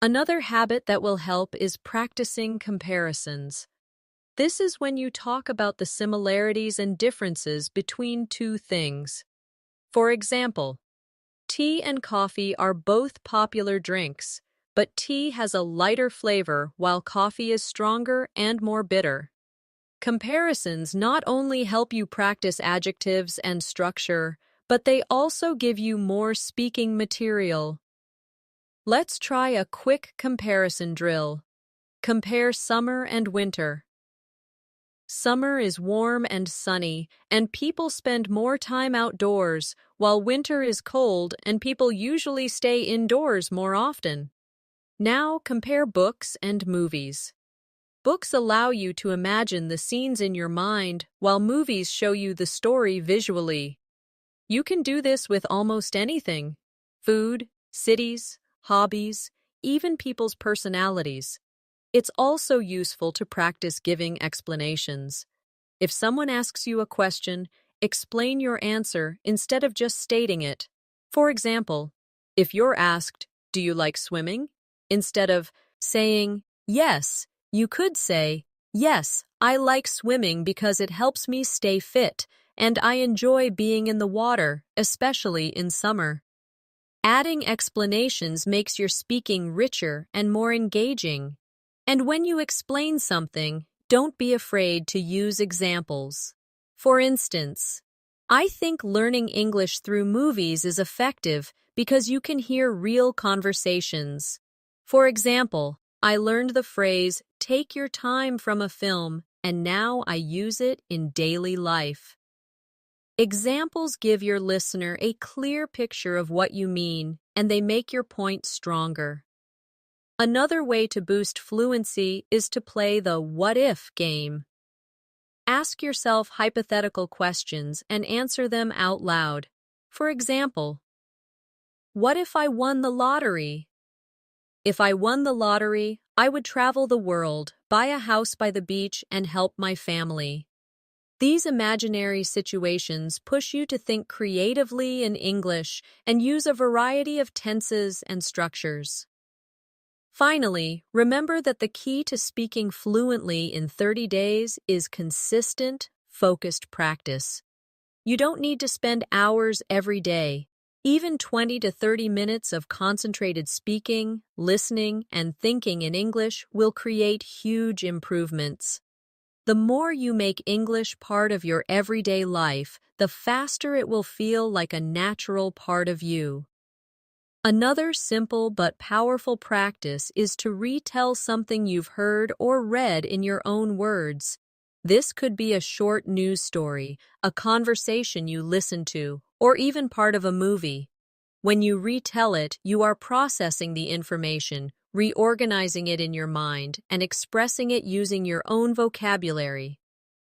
Another habit that will help is practicing comparisons. This is when you talk about the similarities and differences between two things. For example, tea and coffee are both popular drinks, but tea has a lighter flavor while coffee is stronger and more bitter. Comparisons not only help you practice adjectives and structure, but they also give you more speaking material. Let's try a quick comparison drill. Compare summer and winter. Summer is warm and sunny, and people spend more time outdoors, while winter is cold and people usually stay indoors more often. Now compare books and movies. Books allow you to imagine the scenes in your mind, while movies show you the story visually. You can do this with almost anything: food, cities, hobbies, even people's personalities. It's also useful to practice giving explanations. If someone asks you a question, explain your answer instead of just stating it. For example, if you're asked, "Do you like swimming?" instead of saying, "Yes," you could say, "Yes, I like swimming because it helps me stay fit, and I enjoy being in the water, especially in summer." Adding explanations makes your speaking richer and more engaging. And when you explain something, don't be afraid to use examples. For instance, I think learning English through movies is effective because you can hear real conversations. For example, I learned the phrase, "take your time" from a film, and now I use it in daily life. Examples give your listener a clear picture of what you mean, and they make your point stronger. Another way to boost fluency is to play the what if game. Ask yourself hypothetical questions and answer them out loud. For example, what if I won the lottery? If I won the lottery, I would travel the world, buy a house by the beach, and help my family. These imaginary situations push you to think creatively in English and use a variety of tenses and structures. Finally, remember that the key to speaking fluently in 30 days is consistent, focused practice. You don't need to spend hours every day. Even 20 to 30 minutes of concentrated speaking, listening, and thinking in English will create huge improvements. The more you make English part of your everyday life, the faster it will feel like a natural part of you. Another simple but powerful practice is to retell something you've heard or read in your own words. This could be a short news story, a conversation you listened to, or even part of a movie. When you retell it, you are processing the information, reorganizing it in your mind, and expressing it using your own vocabulary.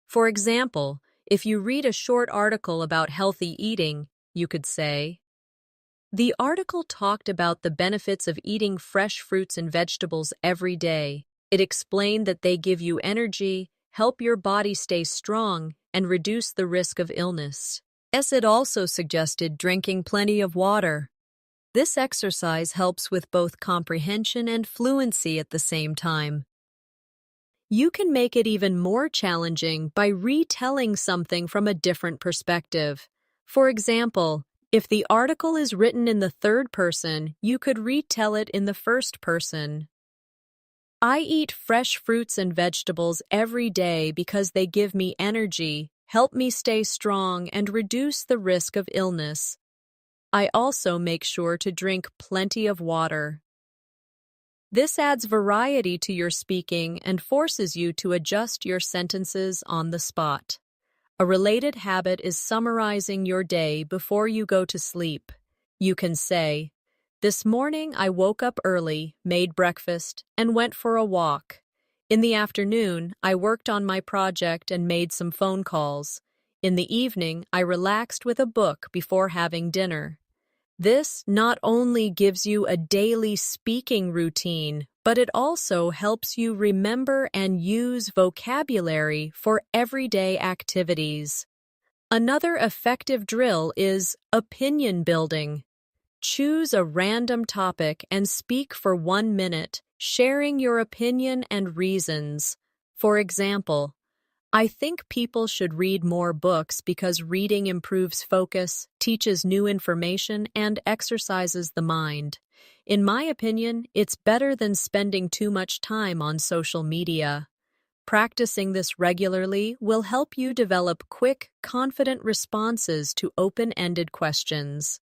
For example, if you read a short article about healthy eating, you could say, the article talked about the benefits of eating fresh fruits and vegetables every day. It explained that they give you energy, help your body stay strong, and reduce the risk of illness. Yes, it also suggested drinking plenty of water. This exercise helps with both comprehension and fluency at the same time. You can make it even more challenging by retelling something from a different perspective. For example, if the article is written in the third person, you could retell it in the first person. I eat fresh fruits and vegetables every day because they give me energy, help me stay strong, and reduce the risk of illness. I also make sure to drink plenty of water. This adds variety to your speaking and forces you to adjust your sentences on the spot. A related habit is summarizing your day before you go to sleep. You can say, this morning I woke up early, made breakfast, and went for a walk. In the afternoon, I worked on my project and made some phone calls. In the evening, I relaxed with a book before having dinner. This not only gives you a daily speaking routine, but it also helps you remember and use vocabulary for everyday activities. Another effective drill is opinion building. Choose a random topic and speak for 1 minute, sharing your opinion and reasons. For example, I think people should read more books because reading improves focus, teaches new information, and exercises the mind. In my opinion, it's better than spending too much time on social media. Practicing this regularly will help you develop quick, confident responses to open-ended questions.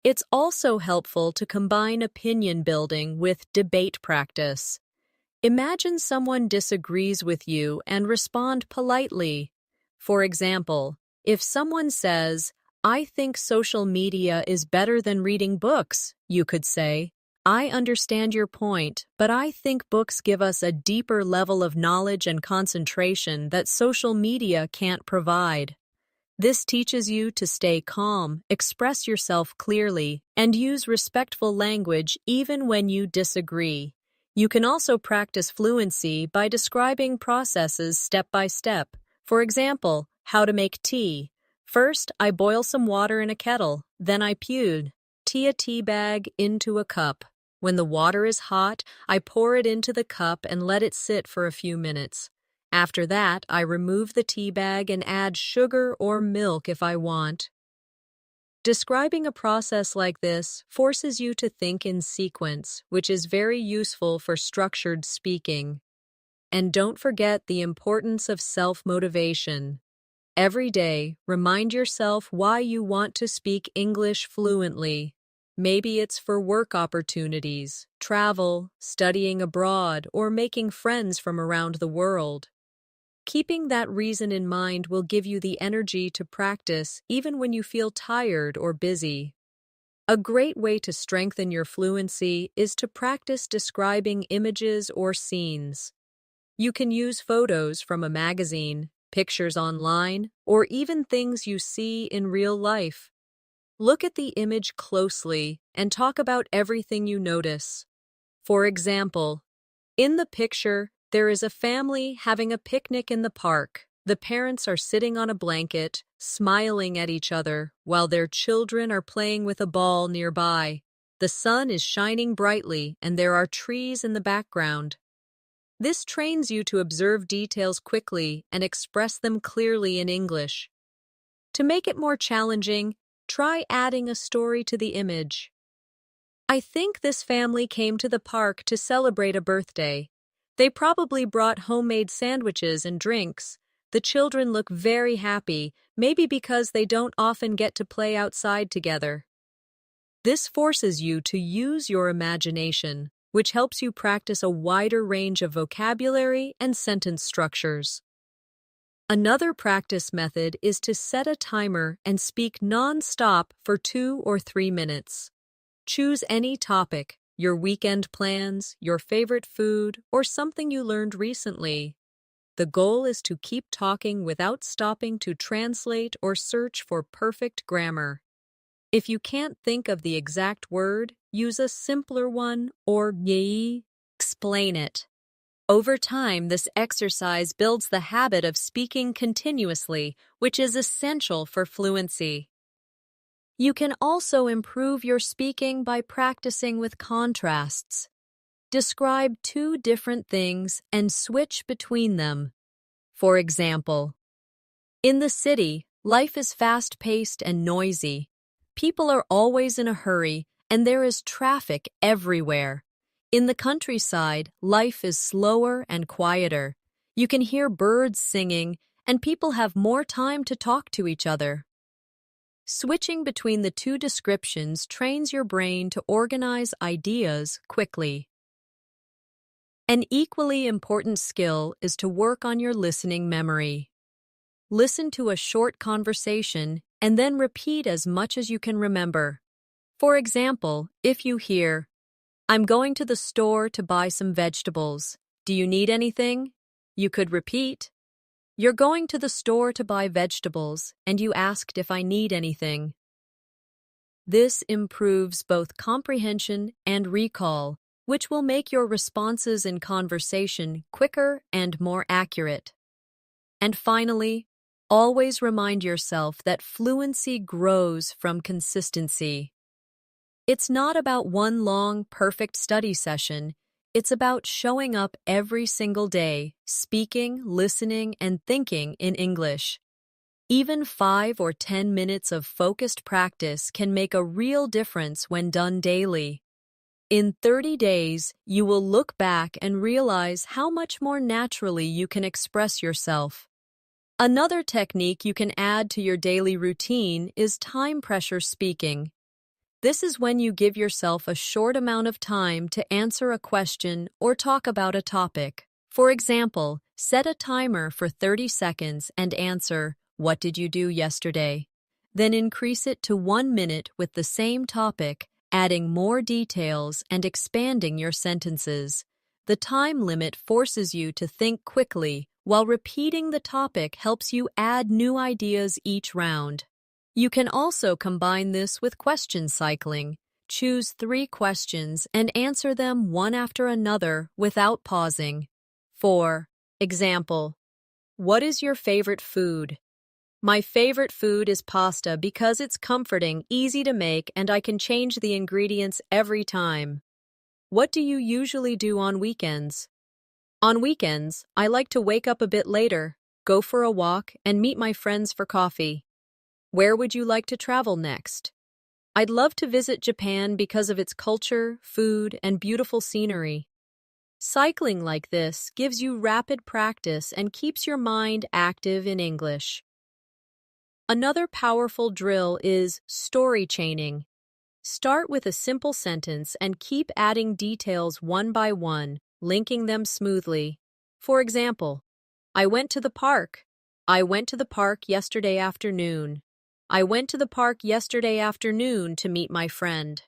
It's also helpful to combine opinion building with debate practice. Imagine someone disagrees with you and respond politely. For example, if someone says, I think social media is better than reading books, you could say, I understand your point, but I think books give us a deeper level of knowledge and concentration that social media can't provide. This teaches you to stay calm, express yourself clearly, and use respectful language even when you disagree. You can also practice fluency by describing processes step by step. For example, how to make tea. First, I boil some water in a kettle, then I tea a tea bag into a cup. When the water is hot, I pour it into the cup and let it sit for a few minutes. After that, I remove the tea bag and add sugar or milk if I want. Describing a process like this forces you to think in sequence, which is very useful for structured speaking. And don't forget the importance of self-motivation. Every day, remind yourself why you want to speak English fluently. Maybe it's for work opportunities, travel, studying abroad, or making friends from around the world. Keeping that reason in mind will give you the energy to practice even when you feel tired or busy. A great way to strengthen your fluency is to practice describing images or scenes. You can use photos from a magazine, pictures online, or even things you see in real life. Look at the image closely and talk about everything you notice. For example, in the picture, there is a family having a picnic in the park. The parents are sitting on a blanket, smiling at each other, while their children are playing with a ball nearby. The sun is shining brightly, and there are trees in the background. This trains you to observe details quickly and express them clearly in English. To make it more challenging, try adding a story to the image. I think this family came to the park to celebrate a birthday. They probably brought homemade sandwiches and drinks. The children look very happy, maybe because they don't often get to play outside together. This forces you to use your imagination, which helps you practice a wider range of vocabulary and sentence structures. Another practice method is to set a timer and speak non-stop for 2 or 3 minutes. Choose any topic, your weekend plans, your favorite food, or something you learned recently. The goal is to keep talking without stopping to translate or search for perfect grammar. If you can't think of the exact word, use a simpler one or explain it. Over time, this exercise builds the habit of speaking continuously, which is essential for fluency. You can also improve your speaking by practicing with contrasts. Describe two different things and switch between them. For example, in the city, life is fast-paced and noisy. People are always in a hurry, and there is traffic everywhere. In the countryside, life is slower and quieter. You can hear birds singing, and people have more time to talk to each other. Switching between the two descriptions trains your brain to organize ideas quickly. An equally important skill is to work on your listening memory. Listen to a short conversation and then repeat as much as you can remember. For example, if you hear, "I'm going to the store to buy some vegetables. Do you need anything?" You could repeat, "You're going to the store to buy vegetables, and you asked if I need anything." This improves both comprehension and recall, which will make your responses in conversation quicker and more accurate. And finally, always remind yourself that fluency grows from consistency. It's not about one long, perfect study session. It's about showing up every single day, speaking, listening, and thinking in English. Even 5 or 10 minutes of focused practice can make a real difference when done daily. In 30 days, you will look back and realize how much more naturally you can express yourself. Another technique you can add to your daily routine is time pressure speaking. This is when you give yourself a short amount of time to answer a question or talk about a topic. For example, set a timer for 30 seconds and answer, "What did you do yesterday?" Then increase it to 1 minute with the same topic, adding more details and expanding your sentences. The time limit forces you to think quickly, while repeating the topic helps you add new ideas each round. You can also combine this with question cycling. Choose 3 questions and answer them one after another without pausing. For example, what is your favorite food? My favorite food is pasta because it's comforting, easy to make, and I can change the ingredients every time. What do you usually do on weekends? On weekends, I like to wake up a bit later, go for a walk, and meet my friends for coffee. Where would you like to travel next? I'd love to visit Japan because of its culture, food, and beautiful scenery. Cycling like this gives you rapid practice and keeps your mind active in English. Another powerful drill is story chaining. Start with a simple sentence and keep adding details one by one, linking them smoothly. For example, I went to the park. I went to the park yesterday afternoon. I went to the park yesterday afternoon to meet my friend.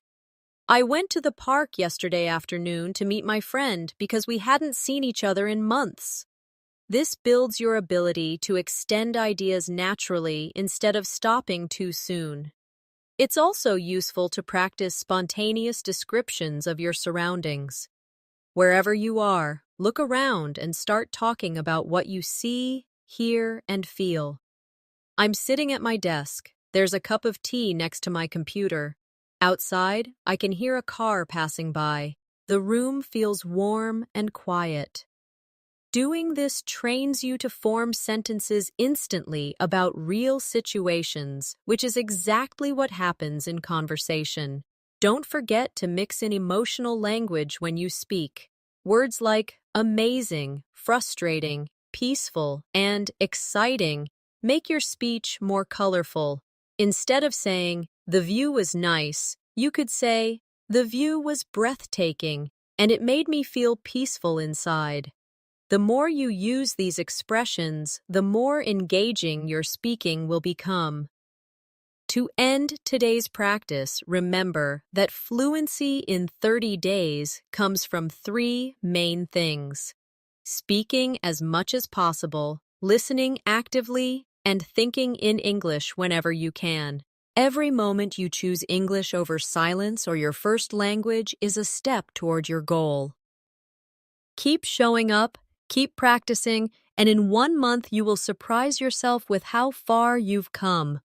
I went to the park yesterday afternoon to meet my friend because we hadn't seen each other in months. This builds your ability to extend ideas naturally instead of stopping too soon. It's also useful to practice spontaneous descriptions of your surroundings. Wherever you are, look around and start talking about what you see, hear, and feel. I'm sitting at my desk. There's a cup of tea next to my computer. Outside, I can hear a car passing by. The room feels warm and quiet. Doing this trains you to form sentences instantly about real situations, which is exactly what happens in conversation. Don't forget to mix in emotional language when you speak. Words like amazing, frustrating, peaceful, and exciting make your speech more colorful. Instead of saying, "The view was nice," you could say, "The view was breathtaking, and it made me feel peaceful inside." The more you use these expressions, the more engaging your speaking will become. To end today's practice, remember that fluency in 30 days comes from three main things: speaking as much as possible, listening actively, and thinking in English whenever you can. Every moment you choose English over silence or your first language is a step toward your goal. Keep showing up, keep practicing, and in 1 month you will surprise yourself with how far you've come.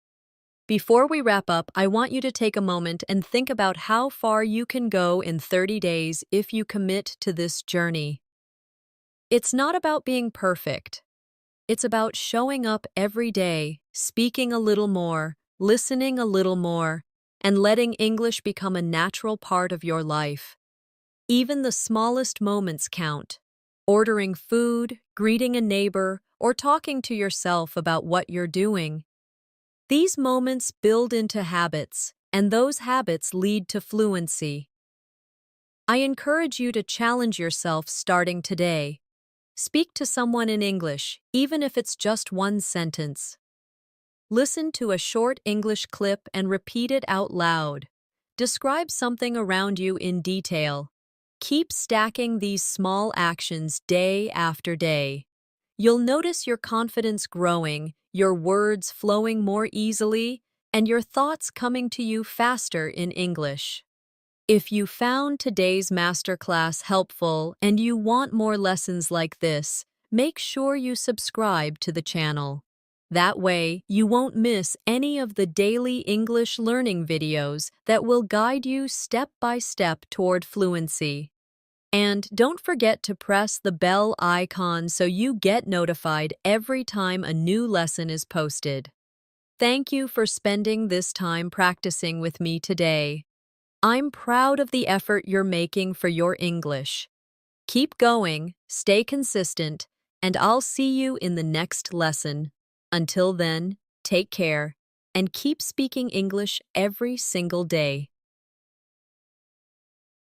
Before we wrap up, I want you to take a moment and think about how far you can go in 30 days if you commit to this journey. It's not about being perfect. It's about showing up every day, speaking a little more, listening a little more, and letting English become a natural part of your life. Even the smallest moments count. Ordering food, greeting a neighbor, or talking to yourself about what you're doing. These moments build into habits, and those habits lead to fluency. I encourage you to challenge yourself starting today. Speak to someone in English, even if it's just one sentence. Listen to a short English clip and repeat it out loud. Describe something around you in detail. Keep stacking these small actions day after day. You'll notice your confidence growing, your words flowing more easily, and your thoughts coming to you faster in English. If you found today's masterclass helpful and you want more lessons like this, make sure you subscribe to the channel. That way, you won't miss any of the daily English learning videos that will guide you step by step toward fluency. And don't forget to press the bell icon so you get notified every time a new lesson is posted. Thank you for spending this time practicing with me today. I'm proud of the effort you're making for your English. Keep going, stay consistent, and I'll see you in the next lesson. Until then, take care and keep speaking English every single day.